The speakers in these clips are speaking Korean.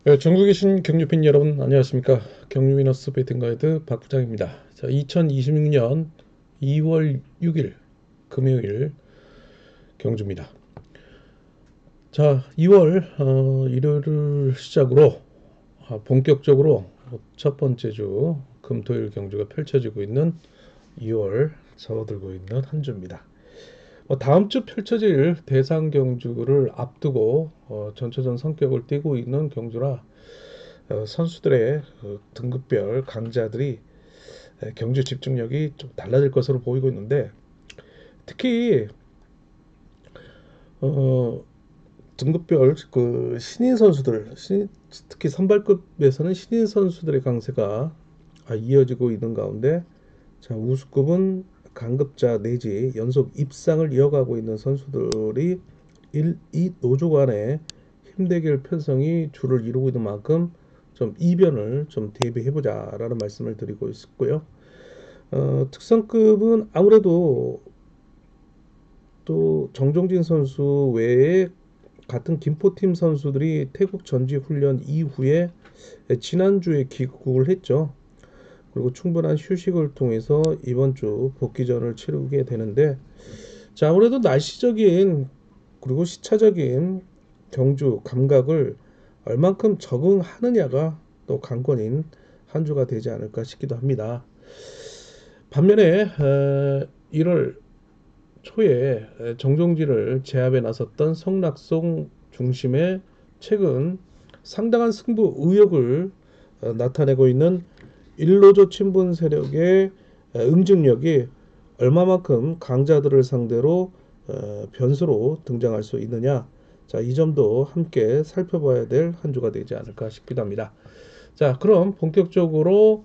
네, 전국에 계신 경유팬 여러분 안녕하십니까. 경유위너스 베팅 가이드 박 부장입니다. 자, 2026년 2월 6일 금요일 경주입니다. 자, 2월 일요일을 시작으로 본격적으로 첫 번째 주 금토일 경주가 펼쳐지고 있는 2월 접어들고 있는 한 주입니다. 다음 주 펼쳐질 대상 경주를 앞두고 전초전 성격을 띠고 있는 경주라 선수들의 등급별 강자들이 경주 집중력이 좀 달라질 것으로 보이고 있는데, 특히 어, 등급별 그 신인 선수들, 특히 선발급에서는 신인 선수들의 강세가 이어지고 있는 가운데, 자, 우수급은 강급자 내지 연속 입상을 이어가고 있는 선수들이 이 노조 간의 힘대결 편성이 주를 이루고 있는 만큼 좀 이변을 좀 대비해보자라는 말씀을 드리고 있고요. 특성급은 아무래도 또 정종진 선수 외에 같은 김포팀 선수들이 태국 전지 훈련 이후에 지난주에 귀국을 했죠. 그리고 충분한 휴식을 통해서 이번 주 복귀전을 치르게 되는데, 자, 아무래도 날씨적인 그리고 시차적인 경주 감각을 얼만큼 적응하느냐가 또 관건인 한 주가 되지 않을까 싶기도 합니다. 반면에 1월 초에 정종진을 제압에 나섰던 성락송 중심의 최근 상당한 승부 의욕을 나타내고 있는 일로조 친분 세력의 응징력이 얼마만큼 강자들을 상대로 변수로 등장할 수 있느냐. 자, 이 점도 함께 살펴봐야 될 한 주가 되지 않을까 싶기도 합니다. 자, 그럼 본격적으로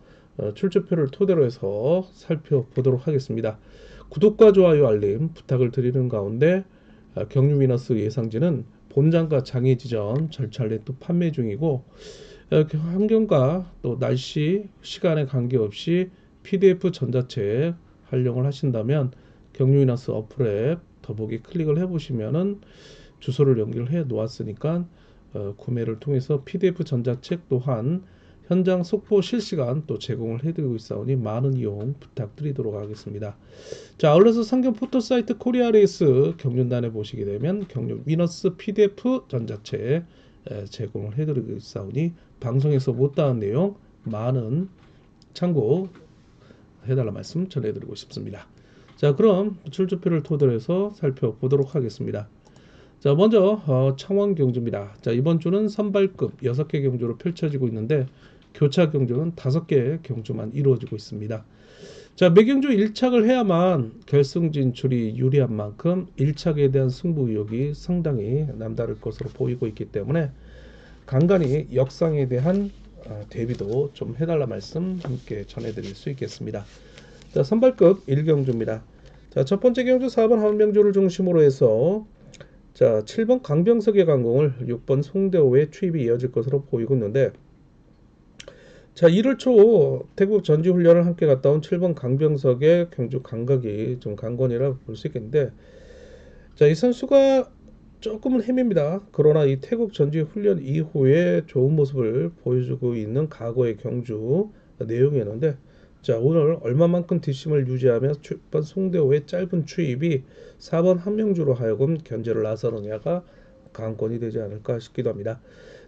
출제표를 토대로 해서 살펴보도록 하겠습니다. 구독과 좋아요 알림 부탁을 드리는 가운데 경유 위너스 예상지는 본장과 장애 지점 절차례 또 판매 중이고, 환경과 또 날씨, 시간에 관계없이 PDF 전자책 활용을 하신다면 경유이너스 어플에 더보기 클릭을 해보시면은 주소를 연결해 놓았으니까 구매를 통해서 PDF 전자책 또한 현장 속보 실시간 또 제공을 해드리고 있사오니 많은 이용 부탁드리도록 하겠습니다. 자, 얼려서 상경 포토 사이트 코리아 레이스 경륜단에 보시게 되면 경륜 위너스 PDF 전자책 제공을 해드리고 있사오니 방송에서 못다한 내용 많은 참고 해달라 말씀 전해드리고 싶습니다. 자, 그럼 출조표를 토대로 해서 살펴보도록 하겠습니다. 자, 먼저 창원 경주입니다. 자, 이번 주는 선발급 6개 경주로 펼쳐지고 있는데 교차 경주는 5개 경주만 이루어지고 있습니다. 자, 매경주 1착을 해야만 결승 진출이 유리한 만큼 1착에 대한 승부 의욕이 상당히 남다를 것으로 보이고 있기 때문에 간간히 역상에 대한 대비도 좀 해달라 말씀 함께 전해드릴 수 있겠습니다. 자, 선발급 1경주입니다. 자, 첫 번째 경주 4번 한명주를 중심으로 해서 자, 7번 강병석의 강공을 6번 송대호의 투입이 이어질 것으로 보이고 있는데, 자, 1월 초 태국 전지 훈련을 함께 갔다 온 7번 강병석의 경주 감각이 좀 강건이라 볼 수 있겠는데, 자, 이 선수가 조금은 헤맵니다. 그러나 이 태국 전지 훈련 이후에 좋은 모습을 보여주고 있는 과거의 경주 내용이었는데, 자, 오늘 얼마만큼 뒷심을 유지하며 6번 송대호의 짧은 추입이 4번 한명주로 하여금 견제를 나서느냐가 관건이 되지 않을까 싶기도 합니다.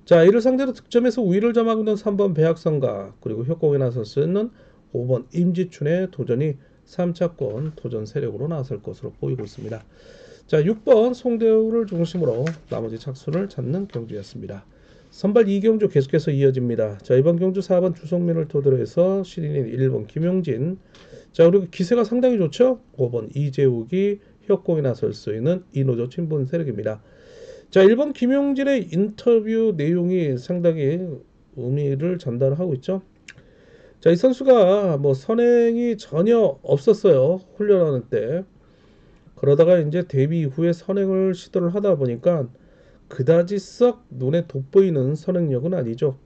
자, 이를 상대로 득점에서 우위를 점하고 있는 3번 배학성가 그리고 협공에 나서 쓰는 5번 임지춘의 도전이 3차권 도전 세력으로 나설 것으로 보이고 있습니다. 자, 6번 송대우를 중심으로 나머지 착순을 찾는 경주였습니다. 선발 2경주 계속해서 이어집니다. 자, 이번 경주 4번 주성민을 토대로 해서 신인인 1번 김용진. 자, 그리고 기세가 상당히 좋죠. 5번 이재욱이 협공에 나설 수 있는 이노조 친분 세력입니다. 자, 1번 김용진의 인터뷰 내용이 상당히 의미를 전달하고 있죠. 자, 이 선수가 뭐 선행이 전혀 없었어요. 훈련하는 때. 그러다가 이제 데뷔 이후에 선행을 시도를 하다 보니까 그다지 썩 눈에 돋보이는 선행력은 아니죠.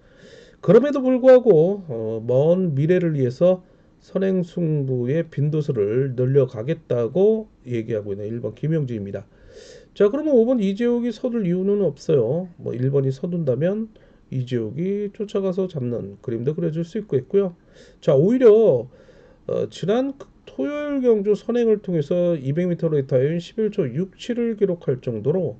그럼에도 불구하고 먼 미래를 위해서 선행 승부의 빈도수를 늘려가겠다고 얘기하고 있는 1번 김영진입니다. 자, 그러면 5번 이재욱이 서둘 이유는 없어요. 뭐 1번이 서둔다면 이지욱이 쫓아가서 잡는 그림도 그려줄 수 있고요. 자, 오히려 지난 토요일 경주 선행을 통해서 200m 레이타임 11초 67을 기록할 정도로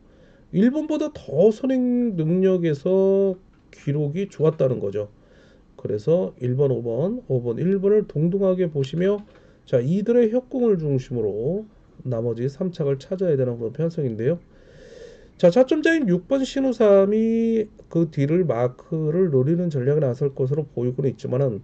일본보다 더 선행 능력에서 기록이 좋았다는 거죠. 그래서 1번, 5번, 5번, 1번을 동등하게 보시며 자, 이들의 협공을 중심으로 나머지 3착을 찾아야 되는 그런 편성인데요. 자, 차점자인 6번 신우삼이 그 뒤를 마크를 노리는 전략에 나설 것으로 보이고는 있지만은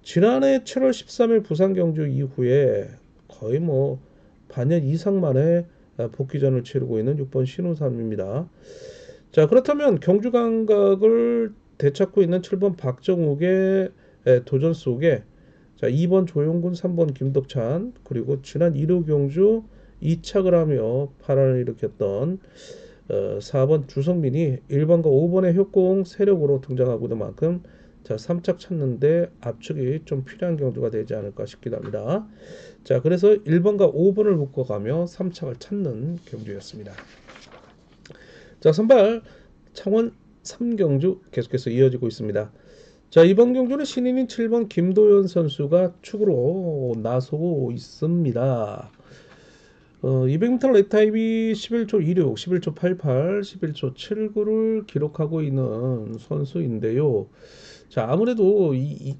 지난해 7월 13일 부산 경주 이후에 거의 뭐 반년 이상 만에 복귀전을 치르고 있는 6번 신우삼입니다. 자, 그렇다면 경주 감각을 되찾고 있는 7번 박정욱의 도전 속에 자, 2번 조용군, 3번 김덕찬, 그리고 지난 1호 경주 2착을 하며 파란을 일으켰던 4번 주성민이 1번과 5번의 협공 세력으로 등장하고 있는 만큼 자, 3착 찾는데 압축이 좀 필요한 경주가 되지 않을까 싶기도 합니다. 자, 그래서 1번과 5번을 묶어가며 3착을 찾는 경주였습니다. 자, 선발 창원 3경주 계속해서 이어지고 있습니다. 자, 이번 경주는 신인인 7번 김도현 선수가 축으로 나서고 있습니다. 200m 레타임이 11초 26, 11초 88, 11초 79를 기록하고 있는 선수인데요. 자, 아무래도 이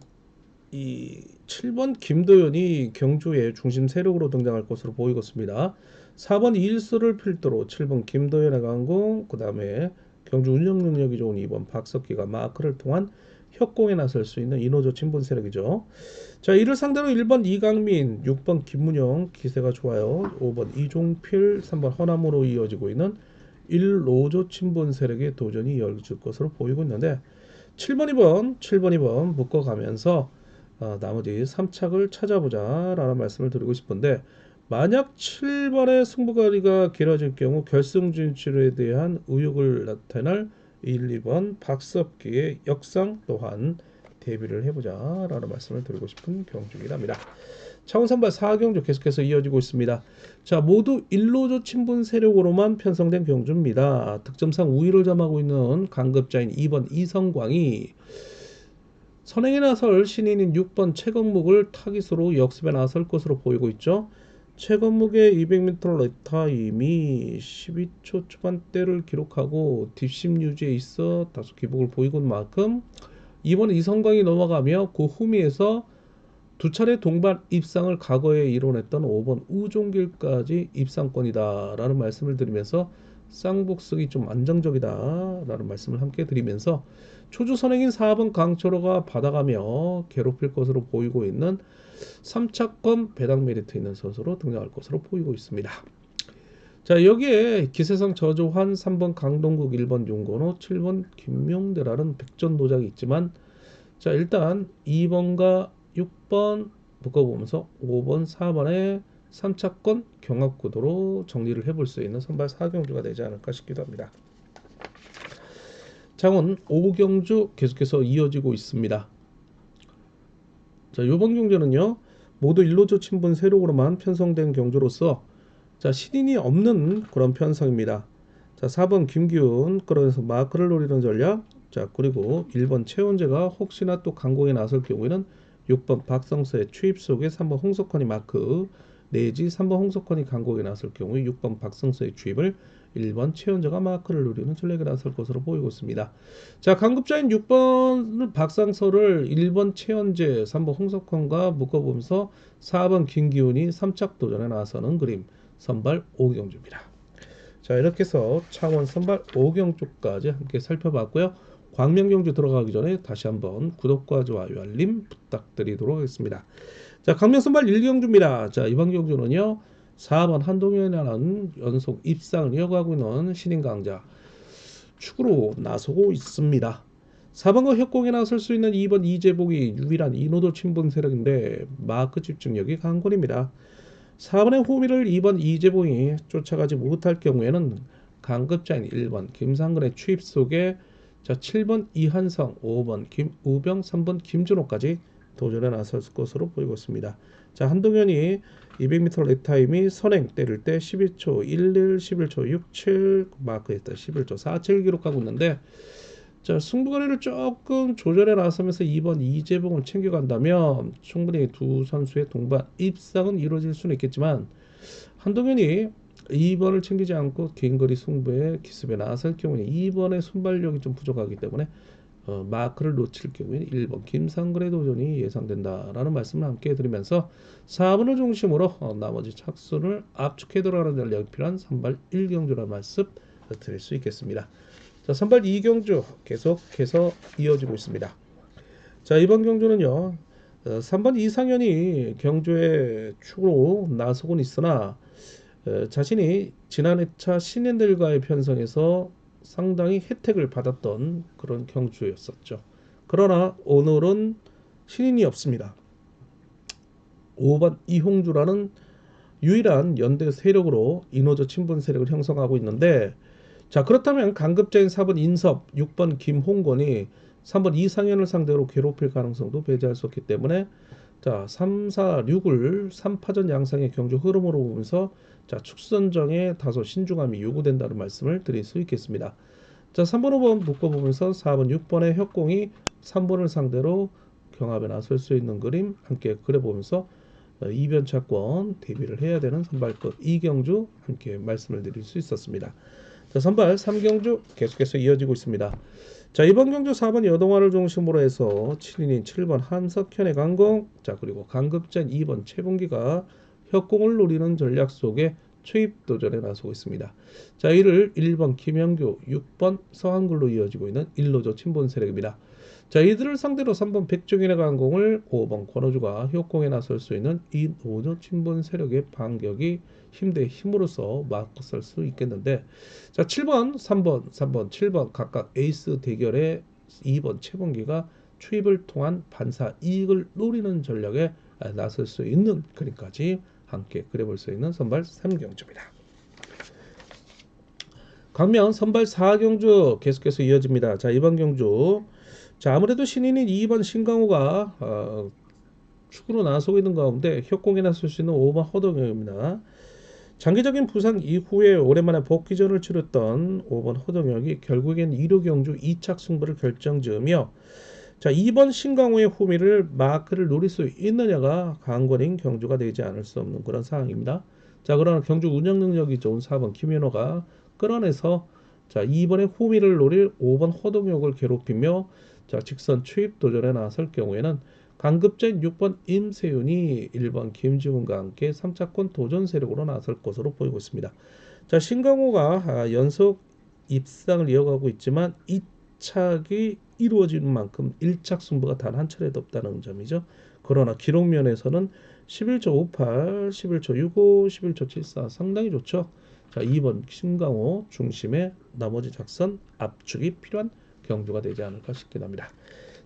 7번 김도현이 경주의 중심 세력으로 등장할 것으로 보이겠습니다. 4번 이일수를 필두로 7번 김도현의 강공, 그 다음에 경주 운영 능력이 좋은 2번 박석기가 마크를 통한 협공에 나설 수 있는 이노조 친분 세력이죠. 자, 이를 상대로 1번 이강민, 6번 김문영 기세가 좋아요. 5번 이종필, 3번 허남으로 이어지고 있는 1노조 친분 세력의 도전이 이어질 것으로 보이고 있는데 7번, 2번 묶어가면서 나머지 3착을 찾아보자 라는 말씀을 드리고 싶은데 만약 7번의 승부거리가 길어질 경우 결승 진출에 대한 의욕을 나타낼 1, 2번 박석기의 역상 또한 대비를 해보자 라는 말씀을 드리고 싶은 경주이랍니다. 창원 선발 4경주 계속해서 이어지고 있습니다. 자, 모두 1노조 친분 세력으로만 편성된 경주입니다. 득점상 우위를 점하고 있는 강급자인 2번 이성광이 선행에 나설 신인인 6번 최건묵을 타깃으로 역습에 나설 것으로 보이고 있죠. 최건묵의 200m 레타임이 12초 초반대를 기록하고 뒷심 유지에 있어 다소 기복을 보이고 있는 만큼 이번 이성광이 넘어가며 그 후미에서 두 차례 동반 입상을 과거에 이뤄냈던 5번 우종길까지 입상권이다 라는 말씀을 드리면서 쌍복승이 좀 안정적이다 라는 말씀을 함께 드리면서 초주 선행인 4번 강철호가 받아가며 괴롭힐 것으로 보이고 있는 3차권 배당 메리트 있는 선수로 등장할 것으로 보이고 있습니다. 자, 여기에 기세성 저조한 3번 강동국, 1번 윤건호, 7번 김명대라는 백전 노작이 있지만 자, 일단 2번과 6번 묶어보면서 5번, 4번의 3차권 경합구도로 정리를 해볼 수 있는 선발 4경주가 되지 않을까 싶기도 합니다. 창원 5경주 계속해서 이어지고 있습니다. 자, 이번 경주는요 모두 1노조 친분 세력으로만 편성된 경주로서 자, 신인이 없는 그런 편성입니다. 자, 4번 김기훈 끌어내서 마크를 노리는 전략. 자, 그리고 1번 최원재가 혹시나 또 강공에 나설 경우에는 6번 박성수의 추입 속에 3번 홍석헌이 마크 내지 3번 홍석헌이 강공에 나설 경우에 6번 박성수의 추입을 1번 최원재가 마크를 노리는 전략에 나설 것으로 보이고 있습니다. 자, 강급자인 6번 박상서를 1번 최원재, 3번 홍석헌과 묶어보면서 4번 김기훈이 3착 도전에 나서는 그림 선발 5경주입니다. 자, 이렇게 해서 창원 선발 5경주까지 함께 살펴봤고요. 광명경주 들어가기 전에 다시 한번 구독과 좋아요 알림 부탁드리도록 하겠습니다. 자, 광명 선발 1경주입니다. 자, 이번 경주는요 4번 한동현이라는 연속 입상을 이어가고 있는 신인 강자 축으로 나서고 있습니다. 4번과 협공에 나설 수 있는 2번 이재복이 유일한 이노도 친분 세력인데 마크 집중력이 강권입니다. 4번의 호미를 2번 이재봉이 쫓아가지 못할 경우에는 강급자인 1번 김상근의 추입 속에 자, 7번 이한성, 5번 김우병, 3번 김준호까지 도전에 나설 것으로 보이고 있습니다. 자, 한동현이 200m 랩타임이 선행 때릴 때 12초 11, 11초 67 마크했다. 11초 47 기록하고 있는데 자, 승부거리를 조금 조절해 나서면서 2번 이재봉을 챙겨간다면 충분히 두 선수의 동반 입상은 이루어질 수는 있겠지만 한동현이 2번을 챙기지 않고 긴 거리 승부에 기습에 나설 경우에 2번의 순발력이 좀 부족하기 때문에 마크를 놓칠 경우에 1번 김상근의 도전이 예상된다라는 말씀을 함께 해드리면서 4번을 중심으로 나머지 착순을 압축해 들어가는 전략이 필요한 선발 1경주라는 말씀 드릴 수 있겠습니다. 자, 선발 2경주 계속해서 이어지고 있습니다. 자, 이번 경주는요. 3번 이상현이 경주에 축으로 나서곤 있으나 자신이 지난 회차 신인들과의 편성에서 상당히 혜택을 받았던 그런 경주였었죠. 그러나 오늘은 신인이 없습니다. 5번 이홍주라는 유일한 연대 세력으로 인호저 친분 세력을 형성하고 있는데, 자, 그렇다면 강급자인 4번 인섭, 6번 김홍건이 3번 이상현을 상대로 괴롭힐 가능성도 배제할 수 없기 때문에 자, 3, 4, 6을 3파전 양상의 경주 흐름으로 보면서 자, 축선정에 다소 신중함이 요구된다는 말씀을 드릴 수 있겠습니다. 자, 3번, 5번 묶어보면서 4번, 6번의 협공이 3번을 상대로 경합에 나설 수 있는 그림 함께 그려보면서 이변차권 대비를 해야 되는 선발급 이경주 함께 말씀을 드릴 수 있었습니다. 자, 선발 3경주 계속해서 이어지고 있습니다. 자, 이번 경주 4번 여동화를 중심으로 해서 7인인 7번 한석현의 강공, 자, 그리고 강급전 2번 최봉기가 협공을 노리는 전략 속에 초입 도전에 나서고 있습니다. 자, 이를 1번 김영규, 6번 서한글로 이어지고 있는 1노조 친분 세력입니다. 자, 이들을 상대로 3번 백종인의 강공을 5번 권호주가 협공에 나설 수 있는 이 노조 친분 세력의 반격이 힘 대 힘으로써 맞설 수 있겠는데, 자, 7번, 3번, 3번, 7번 각각 에이스 대결에 2번 최봉기가 추입을 통한 반사 이익을 노리는 전략에 나설 수 있는 그림까지 함께 그려볼 수 있는 선발 3경주입니다. 강면 선발 4경주 계속해서 이어집니다. 자, 이번 경주, 자, 아무래도 신인인 2번 신강호가 축으로 나서고 있는 가운데 협공에 나설 수 있는 5번 허동혁입니다. 장기적인 부상 이후에 오랜만에 복귀전을 치렀던 5번 허동혁이 결국엔 1호 경주 2착 승부를 결정지으며 자, 2번 신강호의 호미를 마크를 노릴 수 있느냐가 관건인 경주가 되지 않을 수 없는 그런 상황입니다. 자, 그러나 경주 운영 능력이 좋은 4번 김현호가 끌어내서 자, 2번의 호미를 노릴 5번 허동혁을 괴롭히며 자, 직선 추입 도전에 나설 경우에는 강급전 6번 임세윤이 1번 김지훈과 함께 3차권 도전 세력으로 나설 것으로 보이고 있습니다. 자, 신강호가 연속 입상을 이어가고 있지만 2착이 이루어지는 만큼 1착 승부가 단 한 차례도 없다는 점이죠. 그러나 기록 면에서는 11초 58, 11초 65, 11초 74 상당히 좋죠. 자, 2번 신강호 중심의 나머지 작선 압축이 필요한 경주가 되지 않을까 싶긴 합니다.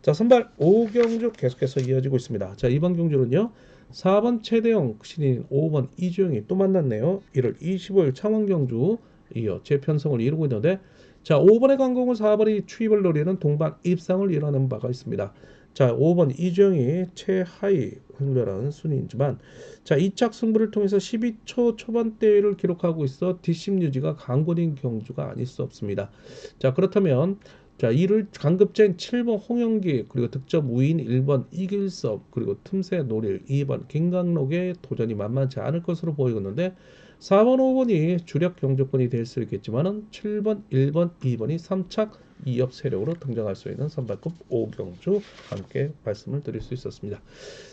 자, 선발 5경주 계속해서 이어지고 있습니다. 자, 이번 경주는요. 4번 최대영 신인 5번 이주영이 또 만났네요. 1월 25일 창원경주 이어 재편성을 이루고 있는데 자, 5번의 강공은 4번이 추입을 노리는 동반 입상을 이뤄낸 바가 있습니다. 자, 5번 이주영이 최하위 흥렬한 순위이지만 자, 2착 승부를 통해서 12초 초반대를 기록하고 있어 뒷심 유지가 강권인 경주가 아닐 수 없습니다. 자, 그렇다면 자, 이를 강급제인 7번 홍영기 그리고 득점 우위인 1번 이길섭 그리고 틈새 노릴 2번 김강록의 도전이 만만치 않을 것으로 보이는데 4번 5번이 주력 경주권이 될 수 있겠지만은 7번 1번 2번이 3착 2옆 세력으로 등장할 수 있는 선발급 5경주 함께 말씀을 드릴 수 있었습니다.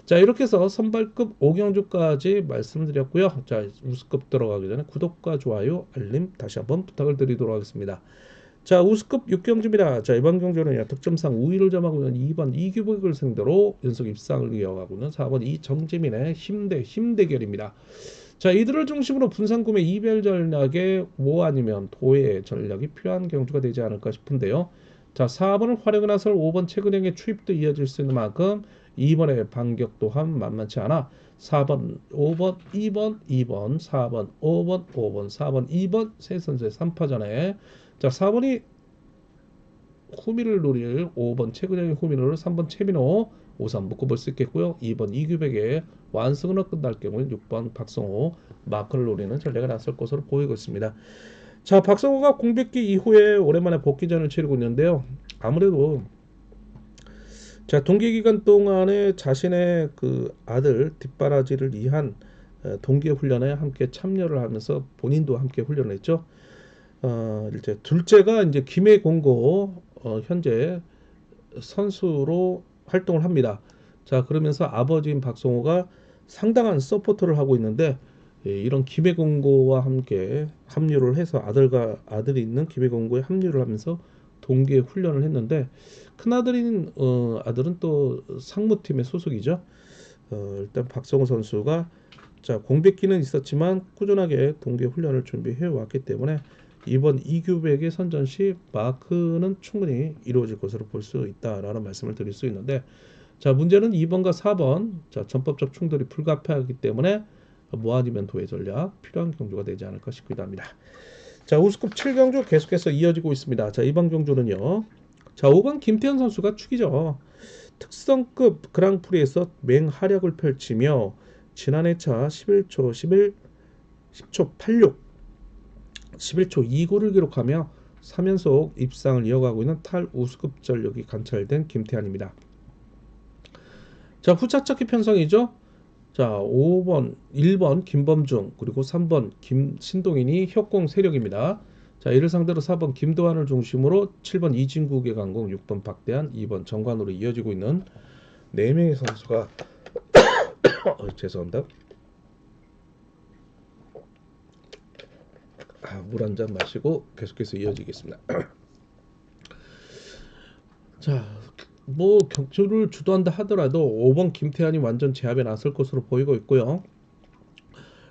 자, 이렇게 해서 선발급 5경주까지 말씀을 드렸고요. 자, 우수급 들어가기 전에 구독과 좋아요 알림 다시 한번 부탁을 드리도록 하겠습니다. 자, 우수급 6경주입니다. 자, 이번 경주는 득점상 우위를 점하고 있는 2번 이규백을 상대로 연속 입상을 이어가고 있는 4번 이정재민의 힘 대결입니다. 자, 이들을 중심으로 분산구매 이별 전략에 뭐 아니면 도의 전략이 필요한 경주가 되지 않을까 싶은데요. 자, 4번을 활용해 나설 5번 최근형의 추입도 이어질 수 있는 만큼 2번의 반격 또한 만만치 않아 4번, 5번, 2번, 2번, 4번, 5번, 5번, 4번, 2번 세 선수의 3파전에 자, 4번이 후미를 노릴 5번 최근형의 후미를 노릴 3번 최민호 5-3 묶어볼 수 있겠고요. 2번 이규백의 완승으로 끝날 경우에 6번 박성호 마크를 노리는 전략을 나설 것으로 보이고 있습니다. 자, 박성호가 공백기 이후에 오랜만에 복귀전을 치르고 있는데요. 아무래도 자, 동계 기간 동안에 자신의 그 아들 뒷바라지를 위한 동계 훈련에 함께 참여를 하면서 본인도 함께 훈련을 했죠. 이제 둘째가 이제 김해공고 현재 선수로 활동을 합니다. 자, 그러면서 아버지인 박성호가 상당한 서포터를 하고 있는데 이런 김해공고와 함께 합류를 해서 아들이 있는 김해공고에 합류를 하면서 동계 훈련을 했는데 큰아들인 아들은 또 상무팀의 소속이죠. 일단 박성호 선수가 자, 공백기는 있었지만 꾸준하게 동계 훈련을 준비해 왔기 때문에 이번 이규백의 선전 시 마크는 충분히 이루어질 것으로 볼 수 있다라는 말씀을 드릴 수 있는데 자, 문제는 2번과 4번 자, 전법적 충돌이 불가피하기 때문에 뭐 아니면 도의 전략 필요한 경주가 되지 않을까 싶기도 합니다. 자, 우수급 7경주 계속해서 이어지고 있습니다. 자, 이번 경주는요. 자, 5번 김태현 선수가 축이죠. 특성급 그랑프리에서 맹활약을 펼치며 지난해 차 11초 11, 10초 86, 11초 29를 기록하며 3연속 입상을 이어가고 있는 탈우수급 전력이 관찰된 김태환입니다. 자, 후차차기 편성이죠. 자, 5번, 1번 김범중, 그리고 3번 김신동인이 협공 세력입니다. 자, 이를 상대로 4번 김도환을 중심으로 7번 이진국의 강공, 6번 박대한, 2번 정관으로 이어지고 있는 4명의 선수가 죄송합니다. 물 한 잔 마시고 계속해서 이어지겠습니다. 자, 뭐 경주를 주도한다 하더라도 5번 김태환이 완전 제압에 나설 것으로 보이고 있고요.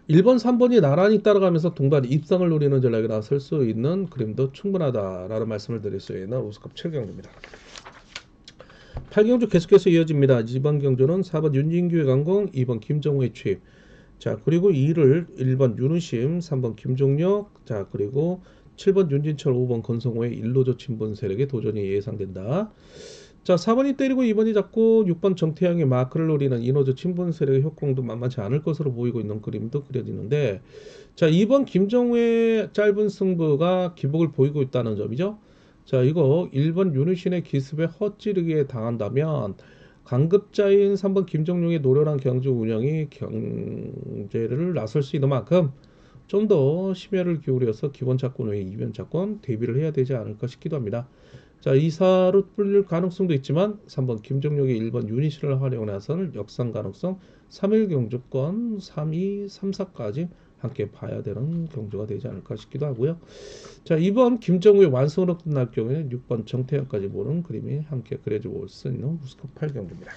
1번, 3번이 나란히 따라가면서 동반 입상을 노리는 전략에 나설 수 있는 그림도 충분하다라는 말씀을 드릴 수 있는 우수급 7경주입니다. 8경주 계속해서 이어집니다. 이번 경주는 4번 윤진규의 강공, 2번 김정우의 취입. 자, 그리고 2를 1번 윤우심, 3번 김종혁, 자, 그리고 7번 윤진철, 5번 건성호의 일로조 친분 세력의 도전이 예상된다. 자, 4번이 때리고 2번이 잡고 6번 정태양의 마크를 노리는 이노조 친분 세력의 협공도 만만치 않을 것으로 보이고 있는 그림도 그려지는데 자, 2번 김정우의 짧은 승부가 기복을 보이고 있다는 점이죠. 자, 이거 1번 윤우신의 기습에 헛찌르기에 당한다면 강급자인 3번 김정용의 노련한 경주 운영이 경제를 나설 수 있는 만큼 좀 더 심혈을 기울여서 기본 차권 외에 이변 차권 대비를 해야 되지 않을까 싶기도 합니다. 자, 2사로 뿔릴 가능성도 있지만 3번 김정용의 1번 유니시를 활용해서는 역상 가능성 3일 경주권 3위, 3사까지 함께 봐야 되는 경주가 되지 않을까 싶기도 하고요. 자, 2번 김정우의 완성으로 끝날 경우에는 6번 정태현까지 보는 그림이 함께 그려져 볼 수 있는 우스컵 8경주입니다.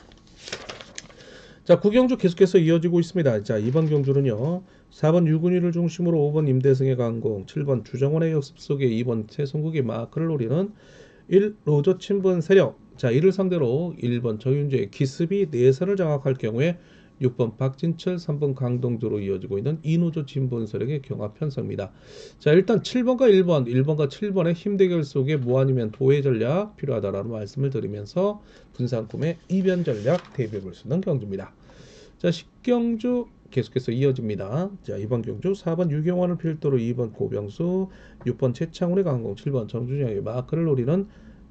자, 9경주 계속해서 이어지고 있습니다. 자, 이번 경주는요. 4번 유근희를 중심으로 5번 임대승의 강공, 7번 주정원의 역습 속에 2번 최성국의 마크를 노리는 1 로저 친분 세력. 자, 이를 상대로 1번 정윤주의 기습이 내선을 장악할 경우에 6번 박진철, 3번 강동주로 이어지고 있는 이노조 진분 세력의 경합 편성입니다. 자, 일단 7번과 1번과 7번의 힘대결 속에 뭐 아니면 도의 전략 필요하다라는 말씀을 드리면서 분산꿈의 이변 전략 대비해 볼 수 있는 경주입니다. 자, 10경주 계속해서 이어집니다. 자, 이번 경주 4번 유경환을 필두로 2번 고병수, 6번 최창훈의 강공, 7번 정준영의 마크를 노리는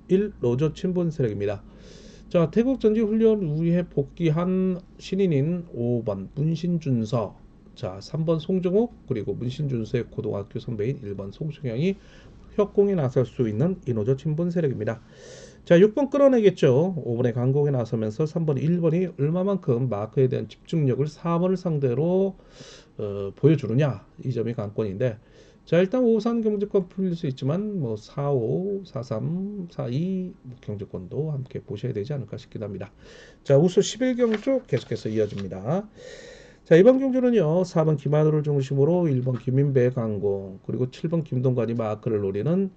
1 로저 친분 세력입니다. 자, 태국 전지 훈련 후에 복귀한 신인인 5번 문신준서, 자 3번 송정욱, 그리고 문신준서의 고등학교 선배인 1번 송승영이 협공에 나설 수 있는 이노저 친분 세력입니다. 자, 6번 끌어내겠죠. 5번의 강공에 나서면서 3번, 1번이 얼마만큼 마크에 대한 집중력을 4번을 상대로 보여주느냐, 이 점이 관건인데 자, 일단 5산 경제권 풀릴 수 있지만 뭐 45, 43, 42 경제권도 함께 보셔야 되지 않을까 싶기도 합니다. 자, 우수 11경주 계속해서 이어집니다. 자, 이번 경주는요. 4번 김한우를 중심으로 1번 김인배 강공, 그리고 7번 김동관이 마크를 노리는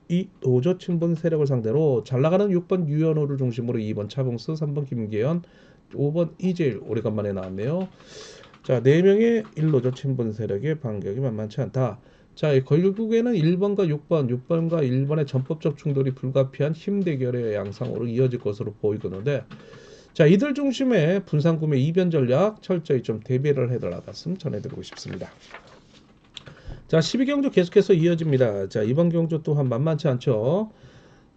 이 노조 친분 세력을 상대로 잘 나가는 6번 유현호를 중심으로 2번 차봉수, 3번 김계현, 5번 이재일 오래간만에 나왔네요. 자, 4명의 1노조 친분 세력의 반격이 만만치 않다. 자, 결국에는 1번과 6번과 1번의 전법적 충돌이 불가피한 힘 대결의 양상으로 이어질 것으로 보이는데 자, 이들 중심의 분산구매 이변 전략 철저히 좀 대비를 해달라 말씀 전해드리고 싶습니다. 자, 12경주 계속해서 이어집니다. 자, 이번 경주 또한 만만치 않죠.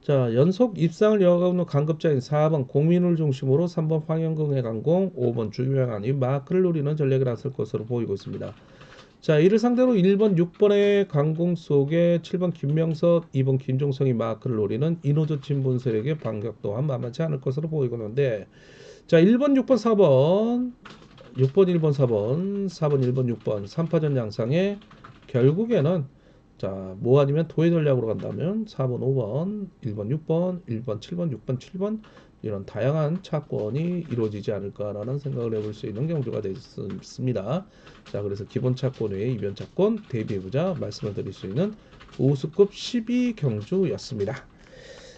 자, 연속 입상을 이어가고 있는 강급자인 4번 공민을 중심으로 3번 황영경의 강공, 5번 주유양안이 마크를 노리는 전략을 나설 것으로 보이고 있습니다. 자, 이를 상대로 1번, 6번의 강공 속에 7번 김명석, 2번 김종성이 마크를 노리는 이노조 친분 세력의 반격 또한 만만치 않을 것으로 보이고 있는데, 자, 1번, 6번, 4번, 6번, 1번, 4번, 4번, 1번, 6번 3파전 양상에 결국에는 자, 뭐 아니면 도의 전략으로 간다면 4번, 5번, 1번, 6번, 1번, 7번, 6번, 7번 이런 다양한 차권이 이루어지지 않을까라는 생각을 해볼 수 있는 경주가 되겠습니다. 자, 그래서 기본 차권 외에 이변 차권 대비해보자 말씀을 드릴 수 있는 우수급 12경주였습니다.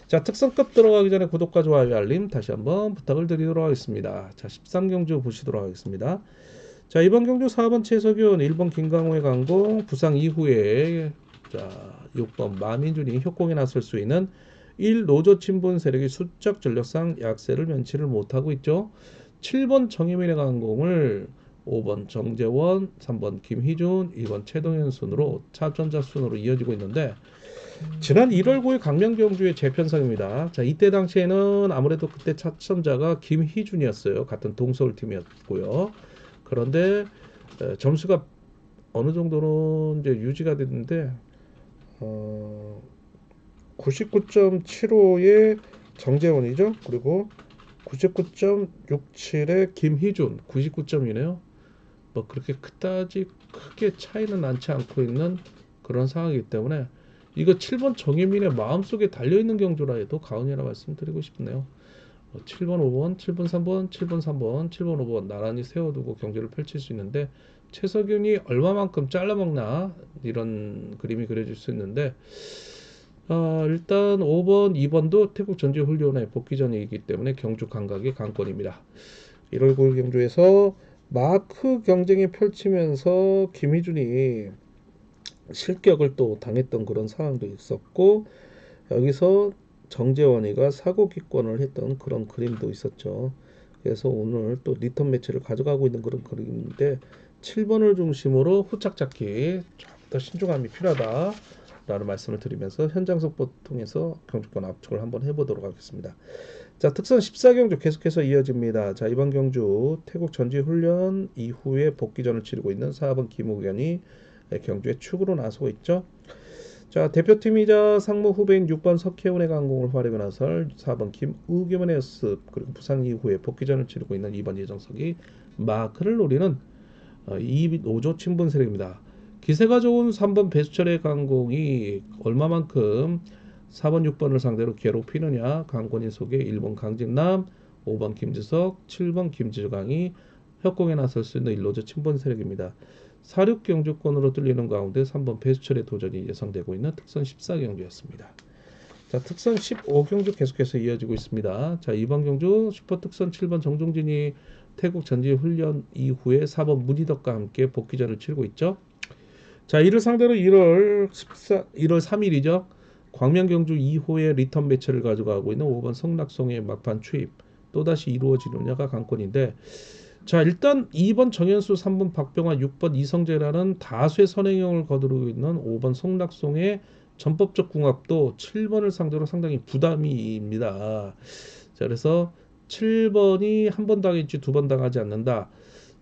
자, 특성급 들어가기 전에 구독과 좋아요 알림 다시 한번 부탁을 드리도록 하겠습니다. 자, 13경주 보시도록 하겠습니다. 자, 이번 경주 4번 최석윤, 1번 김강호의 강공, 부상 이후에 자, 6번 마민준이 협공에 나설 수 있는 1 노조 친분 세력의 수적 전력상 약세를 면치를 못하고 있죠. 7번 정혜민의 강공을 5번 정재원, 3번 김희준, 2번 최동현 순으로 차전자 순으로 이어지고 있는데 지난 1월 9일 강명경주의 재편성입니다. 자, 이때 당시에는 아무래도 그때 차선자가 김희준이었어요. 같은 동서울팀이었고요. 그런데 점수가 어느 정도는 이제 유지가 됐는데 99.75의 정재원이죠. 그리고 99.67의 김희준 99점이네요. 뭐 그렇게 그다지 크게 차이는 나지 않고 있는 그런 상황이기 때문에 이거 7번 정혜민의 마음속에 달려있는 경주라 해도 가은이라 말씀드리고 싶네요. 7번, 5번, 7번, 3번, 7번, 3번, 7번, 5번 나란히 세워두고 경주를 펼칠 수 있는데 최석윤이 얼마만큼 잘라먹나 이런 그림이 그려질 수 있는데 일단 5번, 2번도 태국 전지훈련의 복귀전이기 때문에 경주 감각의 강권입니다. 1월 9일 경주에서 마크 경쟁이 펼치면서 김희준이 실격을 또 당했던 그런 상황도 있었고 여기서 정재원이가 사고기권을 했던 그런 그림도 있었죠. 그래서 오늘 또 리턴 매치를 가져가고 있는 그런 그림인데 7번을 중심으로 후착 잡기 좀 더 신중함이 필요하다라는 말씀을 드리면서 현장 속보 통해서 경주권 압축을 한번 해보도록 하겠습니다. 자, 특선 14경주 계속해서 이어집니다. 자, 이번 경주 태국 전지훈련 이후에 복귀전을 치르고 있는 4번 김우견이 경주에 축으로 나서고 있죠. 자, 대표팀이자 상무 후배인 6번 석혜운의 강공을 활용해 나설 4번 김우겸의 연습 그리고 부상 이후에 복귀전을 치르고 있는 2번 예정석이 마크를 노리는 이 노조 친분 세력입니다. 기세가 좋은 3번 배수철의 강공이 얼마만큼 4번 6번을 상대로 괴롭히느냐 강권인 속에 1번 강진남 5번 김지석 7번 김지강이 협공에 나설 수 있는 일노조 친분 세력입니다. 46경주권으로 뚫리는 가운데 3번 배수철의 도전이 예상되고 있는 특선 14경주였습니다. 자, 특선 15경주 계속해서 이어지고 있습니다. 자, 이번 경주 슈퍼특선 7번 정종진이 태국 전지훈련 이후에 4번 문희덕과 함께 복귀전을 치르고 있죠. 자, 이를 상대로 1월 3일이죠. 광명경주 2호의 리턴 매치를 가져가고 있는 5번 성락송의 막판 추입 또다시 이루어지느냐가 관건인데 자, 일단 2번 정현수, 3번 박병환, 6번 이성재라는 다수의 선행형을 거두고 있는 5번 성락송의 전법적 궁합도 7번을 상대로 상당히 부담입니다. 자, 그래서 7번이 한 번 당했지 두 번 당하지 않는다.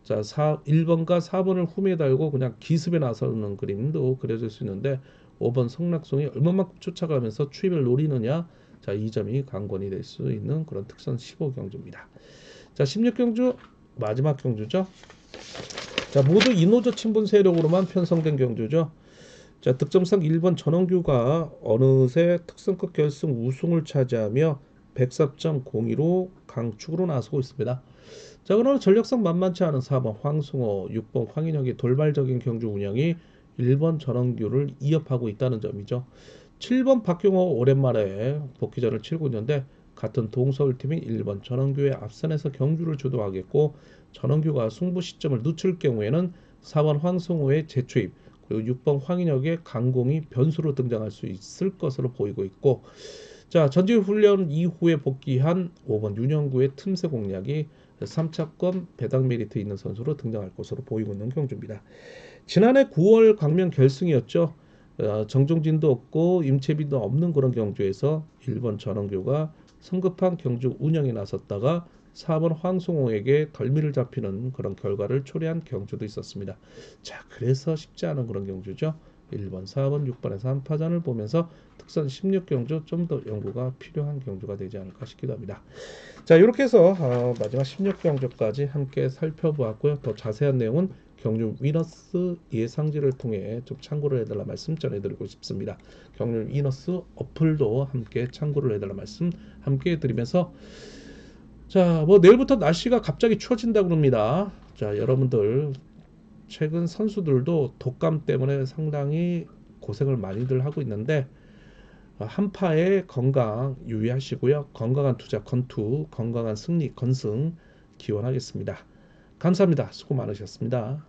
자, 1번과 4번을 흠에 달고 그냥 기습에 나서는 그림도 그려질 수 있는데 5번 성락송이 얼마만큼 쫓아가면서 추입을 노리느냐. 자, 이 점이 관건이 될 수 있는 그런 특선 15경주입니다. 자, 16경주 마지막 경주죠. 자, 모두 이노조 친분 세력으로만 편성된 경주죠. 자, 득점상 1번 전원규가 어느새 특성급 결승 우승을 차지하며 104.02로 강축으로 나서고 있습니다. 자, 그러나 전력상 만만치 않은 4번 황승호, 6번 황인혁의 돌발적인 경주 운영이 1번 전원규를 이어하고 있다는 점이죠. 7번 박경호 오랜만에 복귀전을 치르고 있는데 같은 동서울팀인 1번 전원규의 앞선에서 경주를 주도하겠고 전원규가 승부 시점을 늦출 경우에는 4번 황승호의 재추입 그리고 6번 황인혁의 강공이 변수로 등장할 수 있을 것으로 보이고 있고 자, 전지훈련 이후에 복귀한 5번 윤영구의 틈새 공략이 3차권 배당 메리트 있는 선수로 등장할 것으로 보이고 있는 경주입니다. 지난해 9월 광명 결승이었죠. 정종진도 없고 임채비도 없는 그런 경주에서 1번 전원규가 성급한 경주 운영에 나섰다가 4번 황송호에게 덜미를 잡히는 그런 결과를 초래한 경주도 있었습니다. 자, 그래서 쉽지 않은 그런 경주죠. 1번, 4번, 6번에서 한파전을 보면서 특선 16경주 좀 더 연구가 필요한 경주가 되지 않을까 싶기도 합니다. 자, 이렇게 해서 마지막 16경주까지 함께 살펴보았고요. 더 자세한 내용은 경륜 위너스 예상지를 통해 좀 참고를 해달라 말씀 전해드리고 싶습니다. 경륜 위너스 어플도 함께 참고를 해달라 말씀 함께 해드리면서, 자, 뭐 내일부터 날씨가 갑자기 추워진다고 합니다. 자, 여러분들 최근 선수들도 독감 때문에 상당히 고생을 많이들 하고 있는데 한파에 건강 유의하시고요. 건강한 투자 건투, 건강한 승리 건승 기원하겠습니다. 감사합니다. 수고 많으셨습니다.